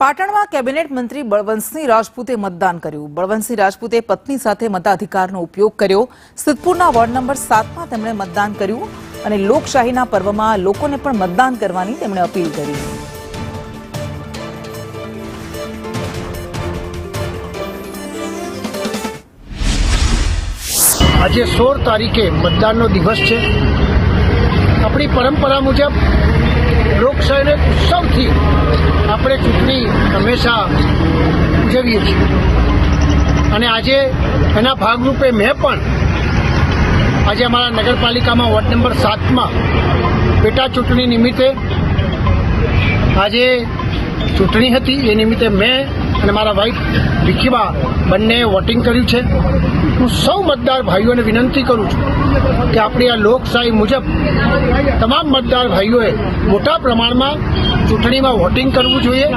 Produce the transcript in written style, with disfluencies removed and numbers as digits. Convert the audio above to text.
પાટણમાં કેબિનેટ મંત્રી બળવંતસિંહ રાજપૂતે મતદાન કર્યું। બળવંતસિંહ રાજપૂતે પત્ની સાથે મતાધિકારનો ઉપયોગ કર્યો। સિદ્ધપુરના વોર્ડ નંબર 7માં તેમણે મતદાન કર્યું અને લોકશાહીના પર્વમાં લોકોને પણ મતદાન કરવાની તેમણે અપીલ કરી। આજે 16 તારીખે મતદાનનો દિવસ છે। આપણી પરંપરા મુજબ લોકશાહીને ઉત્સવથી આપણે ચૂંટણી હંમેશા ઉજવીએ છીએ અને આજે એના ભાગરૂપે મેં પણ આજે અમારા નગરપાલિકામાં વોર્ડ નંબર 7માં પેટા ચૂંટણી નિમિત્તે આજે ચૂંટણી હતી। એ નિમિત્તે મેં અને મારા વાઇફ ભીખીબા બંને વોટિંગ કર્યું છે। હું સૌ મતદાર ભાઈઓને વિનંતી કરું છું કે આપણી આ લોકશાહી મુજબ તમામ મતદાર ભાઈઓએ મોટા પ્રમાણમાં ચૂંટણીમાં વોટિંગ કરવું જોઈએ।